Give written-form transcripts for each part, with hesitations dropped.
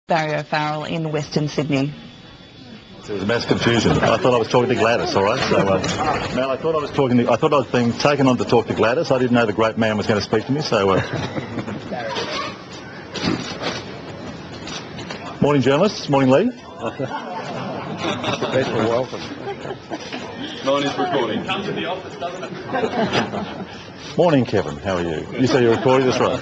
Barry O'Farrell in Western Sydney. There was mass confusion. I thought I was talking to Gladys, all right? So, Mel, I thought I was being taken on to talk to Gladys. I didn't know the great man was going to speak to me, so... Morning, journalists. Morning, Lee. Special welcome. Mine is recording. Comes to the office, doesn't it? Morning, Kevin. How are you? You say you're recording, that's right.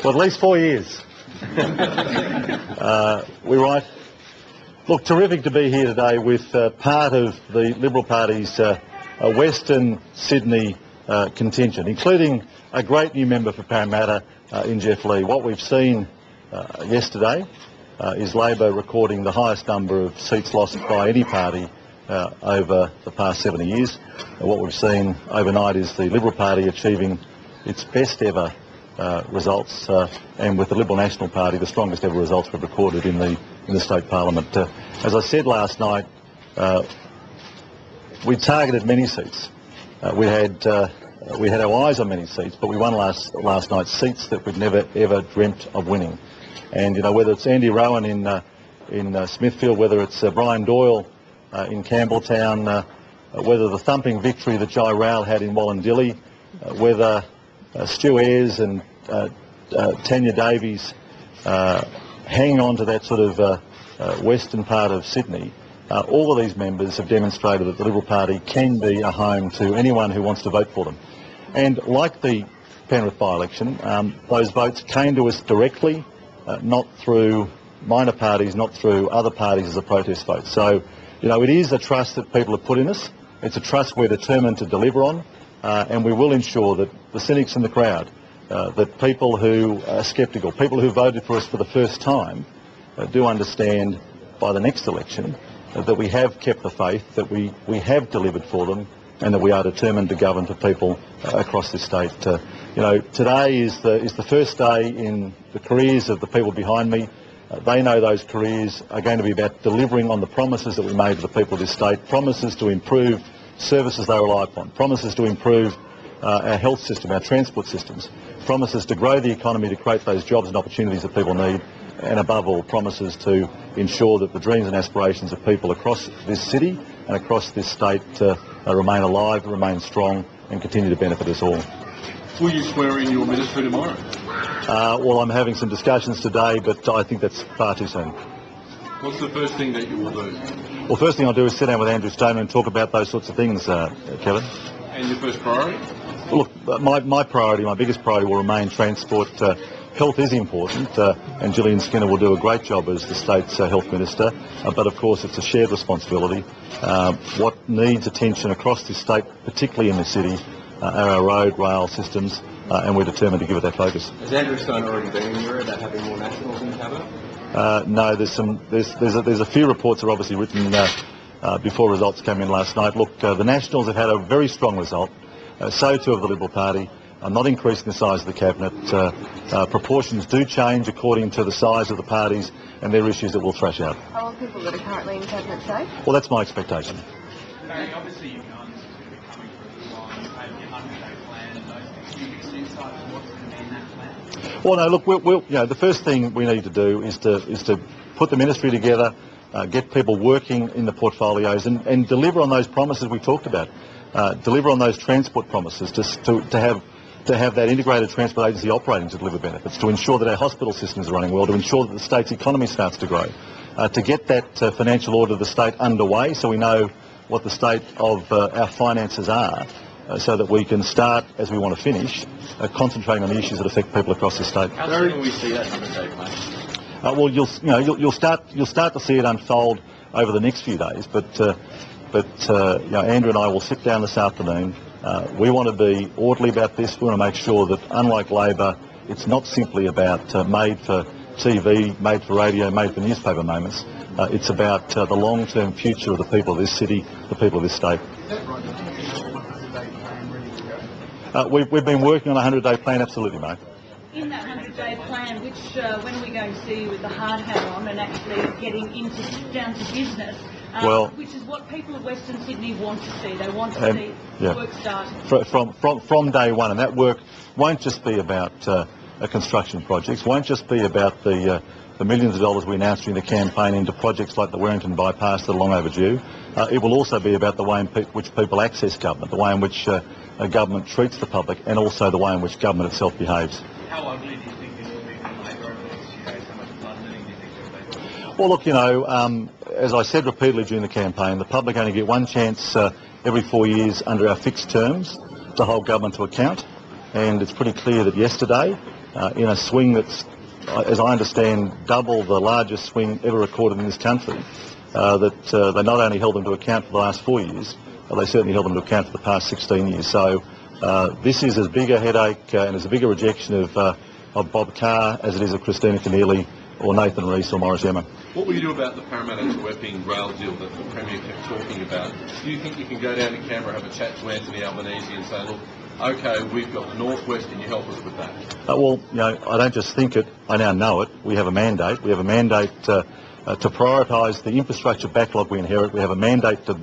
Well, at least 4 years. We write. Look, terrific to be here today with part of the Liberal Party's Western Sydney contingent, including a great new member for Parramatta in Jeff Lee. What we've seen yesterday is Labor recording the highest number of seats lost by any party over the past 70 years. What we've seen overnight is the Liberal Party achieving its best ever results, and with the Liberal National Party, the strongest ever results we've recorded in the state parliament. As I said last night, we targeted many seats. We had our eyes on many seats, but we won last night seats that we'd never ever dreamt of winning. And you know, whether it's Andy Rowan in Smithfield, whether it's Brian Doyle in Campbelltown, whether the thumping victory that Jai Rowell had in Wallandilly, whether Stu Ayres and Tanya Davies hanging on to that sort of western part of Sydney, all of these members have demonstrated that the Liberal Party can be a home to anyone who wants to vote for them. And like the Penrith by-election, those votes came to us directly, not through minor parties, not through other parties as a protest vote. So, you know, it is a trust that people have put in us. It's a trust we're determined to deliver on. And we will ensure that the cynics in the crowd, that people who are sceptical, people who voted for us for the first time, do understand by the next election that we have kept the faith, that we have delivered for them, and that we are determined to govern for people across this state. You know, today is the first day in the careers of the people behind me. They know those careers are going to be about delivering on the promises that we made to the people of this state, promises to improve services they rely upon, promises to improve our health system, our transport systems, promises to grow the economy, to create those jobs and opportunities that people need, and above all, promises to ensure that the dreams and aspirations of people across this city and across this state remain alive, remain strong, and continue to benefit us all. Will you swear in your ministry tomorrow? Well, I'm having some discussions today, but I think that's far too soon. What's the first thing that you will do? Well, first thing I'll do is sit down with Andrew Stoneman and talk about those sorts of things, Kevin. And your first priority? Look, my priority, my biggest priority will remain transport. Health is important, and Gillian Skinner will do a great job as the state's health minister, but of course it's a shared responsibility. What needs attention across this state, particularly in the city, are our road, rail systems, and we're determined to give it that focus. Has Andrew Stone already been in Europe about having more nationals in Cabinet? No, there's a few reports that are obviously written before results came in last night. Look, the Nationals have had a very strong result, so too have the Liberal Party. I'm not increasing the size of the Cabinet. Proportions do change according to the size of the parties and their issues that we'll thrash out. How will people that are currently in Cabinet say? Well, that's my expectation. Barry, obviously you've known this is going to be coming for a little while. You've had your 100-day plan and those things. Can you give us insight on what's going to be in that plan? Well, no, look, we'll, you know, the first thing we need to do is to put the ministry together, get people working in the portfolios and deliver on those promises we talked about. Deliver on those transport promises to have that integrated transport agency operating to deliver benefits, to ensure that our hospital systems are running well, to ensure that the state's economy starts to grow, to get that financial order of the state underway so we know what the state of our finances are, so that we can start, as we want to finish, concentrating on the issues that affect people across the state. How soon will we see that 100-day plan? Well, you'll start to see it unfold over the next few days, but you know, Andrew and I will sit down this afternoon. We want to be orderly about this. We want to make sure that, unlike Labor, it's not simply about made for TV, made for radio, made for newspaper moments. It's about the long-term future of the people of this city, the people of this state. We've been working on a 100-day plan, absolutely, mate. In that 100-day plan, which when are we going to see you with the hard hat on and actually getting down to business which is what people of Western Sydney want to see. They want to see work starting. From day one, and that work won't just be about construction projects, won't just be about the millions of dollars we announced during the campaign into projects like the Warrington bypass that are long overdue. It will also be about the way in which people access government, the way in which government treats the public, and also the way in which government itself behaves. How ugly do you think this will be for Labor over the next few days? How much bloodletting do you think there will be? Well, look, as I said repeatedly during the campaign, the public only get one chance every 4 years under our fixed terms to hold government to account, and it's pretty clear that yesterday, in a swing that's, as I understand, double the largest swing ever recorded in this country, that they not only held them to account for the last 4 years, but they certainly held them to account for the past 16 years. So this is as big a headache and as big a rejection of Bob Carr as it is of Christina Keneally or Nathan Rees or Morris Emma. What will you do about the Parramatta to Epping rail deal that the Premier kept talking about? Do you think you can go down to Canberra, have a chat to Anthony Albanese and say, look, OK, we've got the Northwest, can you help us with that? Well, I don't just think it, I now know it. We have a mandate. We have a mandate to prioritise the infrastructure backlog we inherit. We have a mandate to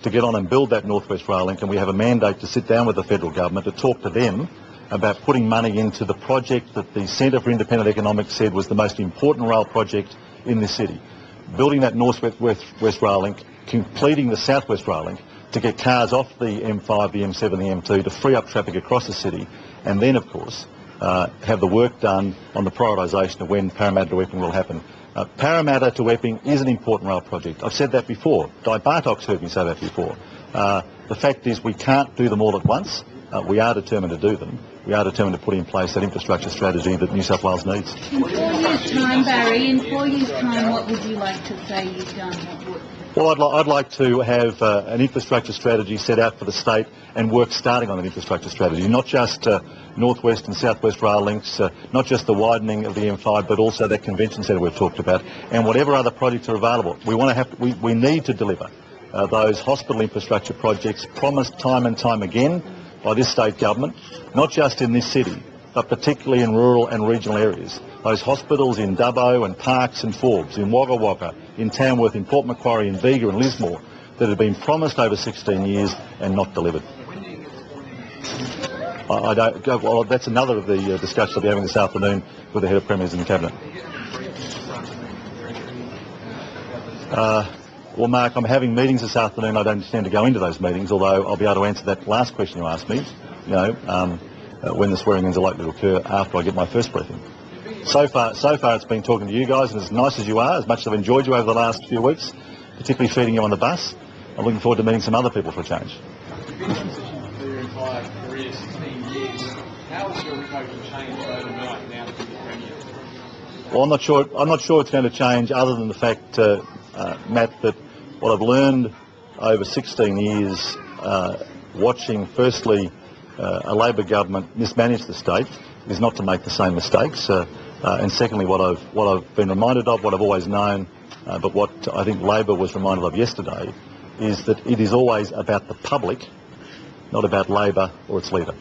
get on and build that Northwest Rail Link, and we have a mandate to sit down with the federal government to talk to them about putting money into the project that the Centre for Independent Economics said was the most important rail project in this city. Building that Northwest Rail Link, completing the Southwest Rail Link to get cars off the M5, the M7, the M2 to free up traffic across the city, and then, of course, have the work done on the prioritisation of when Parramatta to Epping will happen. Parramatta to Epping is an important rail project. I've said that before. Di Bartok's heard me say that before. The fact is we can't do them all at once. We are determined to do them. We are determined to put in place that infrastructure strategy that New South Wales needs. In 4 years' time, Barry, in 4 years' time, what would you like to say you've done? What would? Well, I'd like to have an infrastructure strategy set out for the state and work starting on an infrastructure strategy, not just Northwest and Southwest rail links, not just the widening of the M5, but also that convention centre we've talked about, and whatever other projects are available. We need to deliver those hospital infrastructure projects promised time and time again by this state government, not just in this city, but particularly in rural and regional areas. Those hospitals in Dubbo and Parkes and Forbes, in Wagga Wagga, in Tamworth, in Port Macquarie, in Bega and Lismore, that have been promised over 16 years and not delivered. I don't go. Well, that's another of the discussions I'll be having this afternoon with the head of premiers in the cabinet. Well, Mark, I'm having meetings this afternoon. I don't intend to go into those meetings, although I'll be able to answer that last question you asked me. When the swearing-ins are likely to occur after I get my first briefing. So far it's been talking to you guys, and as nice as you are, as much as I've enjoyed you over the last few weeks, particularly feeding you on the bus, I'm looking forward to meeting some other people for a change. You've been in position for your entire career, 16 years. How will your vote change overnight now that you're Premier? Well, I'm not sure it's going to change, other than the fact, Matt, that what I've learned over 16 years, watching firstly a Labor government mismanage the state, is not to make the same mistakes. And secondly, what I've been reminded of, what I've always known, but what I think Labor was reminded of yesterday, is that it is always about the public, not about Labor or its leader.